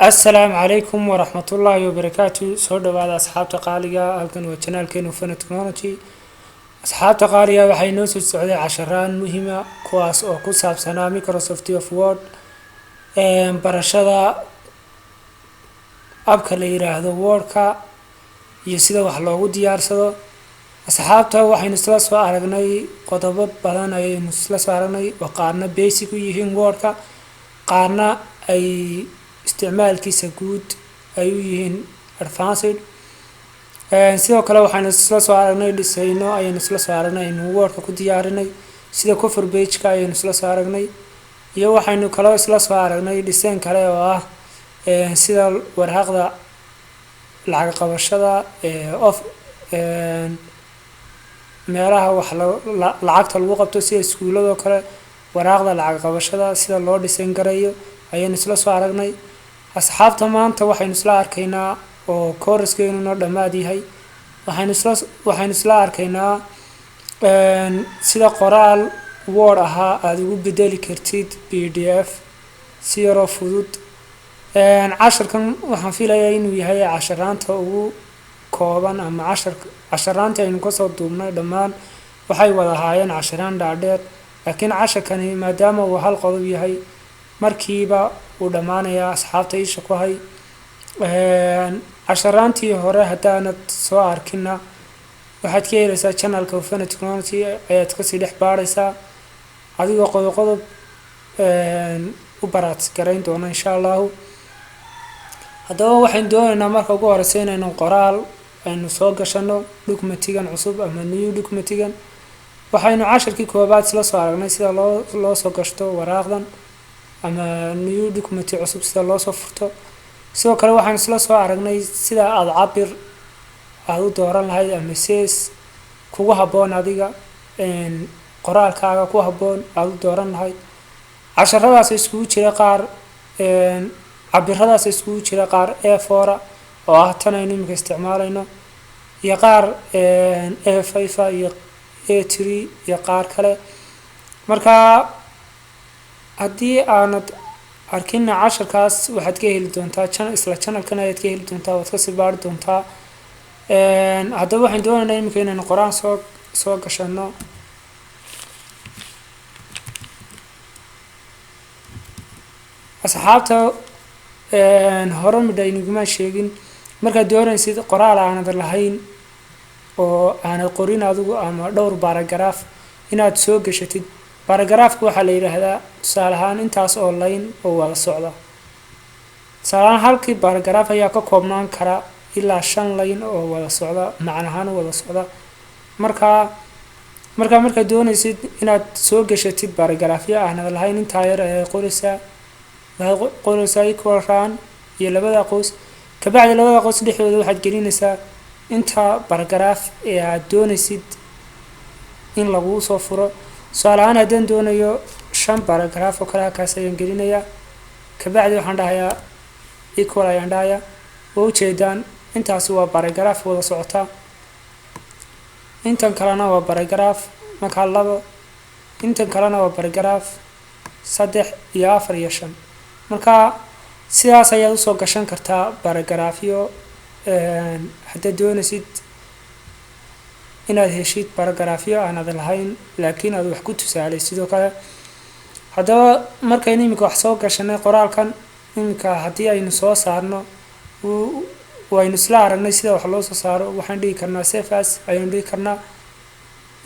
السلام عليكم ورحمة الله وبركاته. سو dhawaada asxaabta qaaliga halkan waa channelkeenu Fun Technology. asxaabta qaaliga waxay noo soo socday casharaan muhiim ah kuwaas oo ku saabsanaa Microsoft Word barashada abka la yiraahdo Word-ka iyo sida wax loogu diyaarsado. asxaabta waxaynu isla soo aragnay qodobo badan ayaynu isla soo aragnay oo qaarna basic u yihiin Word-ka qaarna ay isticmaalkiisa guud ay u yihiin advanced sidoo kale waxaan isla soo aragnay dhisayno ayaynu isla soo aragnay inuu Word-ka ku diyaarinay sida cover page-ka ayaynu isla soo aragnay iyo waxaynu kale isla soo aragnay design kale oo ah sida warqadda lacag qabashada of meelaha wax lacagta lagu qabto sida iskuulada kale warqadda lacag qabashada sida loo design gareeyo ayaynu isla soo aragnay. asxaabta maanta waxaynu isla arkaynaa oo course-keenu dhamaad yahay waxaynu isla arkaynaa sida qoraal Word ahaa aad ugu bedeli kartid PDF si yar oo fudud. casharkan waxaan filayaa inuu yahay casharaanta ugu kooban ama casharaanta aynu ka soo duubnay dhammaan waxay wada ahaayeen casharaan dhaadheer laakiin casharkani maadaama uu hal qodob yahay markiiba uu dhamaanayaa asxaabta isha ku hay casharaantii hore haddaanad soo arkina waxaad ka helaysaa channelka Fun Technology ayaad ka sii dhex baaraysaa adigoo qodob u baraad garayn doona insha Allah. haddaba waxaan doonaynaa marka ugu horeysa inaynu qoraal aynu soo gashano documentigan cusub ama new documentigan waxaynu casharkii koobaad isla soo aragnay sida loo soo gashto waraaqdan ama new document cusub sida loo soo furto. sidoo kale waxaan isla soo aragnay sida aad cabir aad u dooran lahayd ama size kugu haboon adiga qoraalkaaga ku haboon aad u dooran lahayd. casharadaas iskugu jira qaar cabiradaas iskugu jira qaar A4 oo ah tan aynu imika isticmaalayno iyo qaar A5 iyo A3 iyo qaar kale. marka haddii aanad arkin casharkaas waxaad ka heli doontaa channelkan ayaad ka heli doontaa waad ka sii baari doontaa. haddaba waxaan doonaynaa imika inaynu qoraan soo gashano asxaabta hore midhayniguma sheegin markaad doonaysid qoraal aanad lahayn oo aanad qorin adigu ama dhowr paragraph inaad soo gashatid paragraph-ka waxaa la yiraahdaa tusaale ahaan intaas oo line oo wada socda. tusaale ahaan halkii paragraph ayaa ka koobnaan kara ilaa 5 line oo wada socda macnahaan wada socda. markaad doonaysid inaad soo gashatid paragraph-ya aanad lahayn inta yar ee qoraysaa equal run iyo labada qoys ka bacdi labada qoys dhexdooda waxaad gelinaysaa inta paragraph ee aad doonaysid in lagu soo furo. tusaale ahaan haddaan doonayo 5 paragraph oo kala kaas ayaan gelinayaa ka bacdi waxaan dhahayaa equal ayaan dhahayaa oo ujeedaan intaasi waa paragraph wada socota intan kalena waa paragraph marka labo intan kalena waa paragraph 3 iyo 4 iyo 5. marka sidaas ayaad u soo gashan kartaa paragraph-yo haddaad doonaysid inaad heshid paragraph-yo aanad lahayn laakiin aad wax ku tusaalay. sidoo kale haddaba markaynu imika wax soo gashanay qoraalkan imika haddii aynu soo saarno waynu isla aragnay sida wax loo soo saaro waxaan dhigi karnaa save as ayaynu dhigi karnaa.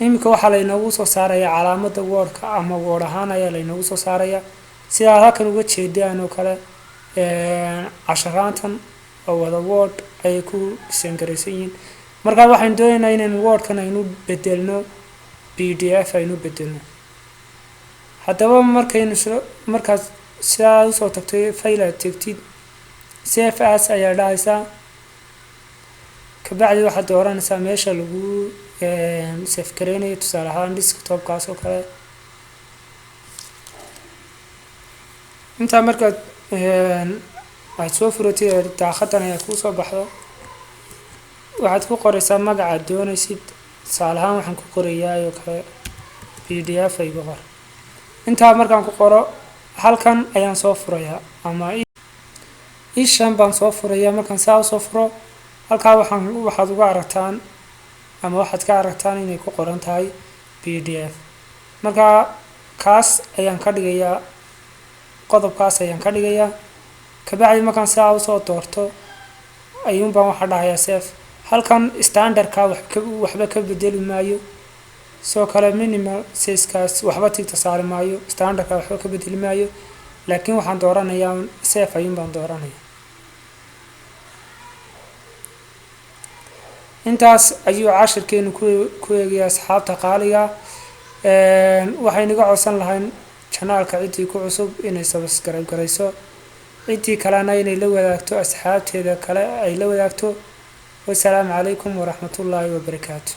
imika waxaa laynoogu soo saarayaa calaamadda Word-ka ama Word ahaan ayaa laynoogu soo saarayaa sidaa halkan uga jeedaan oo kale casharaantan oo wada Word ay ku design garaysan yihiin. marka waxaan doonaynaa inaynu Word-kan aynu bedelno PDF aynu bedelno. haddaba markaad sidaa u soo tagtay file aad tagtid save as ayaa dhahaysaa ka bacdi waxaad dooranaysaa meesha lagu save gareynayo tusaale ahaan desktop-kaas oo kale. intaa markaad aad soo furatid daaqadan ayaa kuu soo baxdo waxaad ku qoraysaa magaca doonaysid tusaale ahaan waxaan ku qorayaa oo kale PDF ay qor. intaa markaan ku qoro halkan ayaan soo furayaa ama ishan baan soo furaya. markaan saa u soo furo halkaa waxaad uga aragtaan ama waxaad ka aragtaan inay ku qoran tahay PDF. markaa kaas ayaan ka dhigayaa, qodobkaas ayaan ka dhigayaa. kabacdi markaan saa u soo doorto ayuunbaan waxaa dhahayaa save. halkan standardka waxba ka bedeli maayo, soo kale minimal sizeskaas waxba tigta saari maayo, standardka waxba ka bedeli maayo, laakiin waxaan dooranayaa save ayuunbaan dooranaya. intaas ayuu cashirkeenu ku eegaya asxaabta qaaliga. waxay naga codsan lahayn janaalka ciddii ku cusub inay subscribe garayso, ciddii kalena inay la wadaagto asxaabteeda kale ay la wadaagto. wasalaamu calaykum waraxmatullaahi wabarakaatu.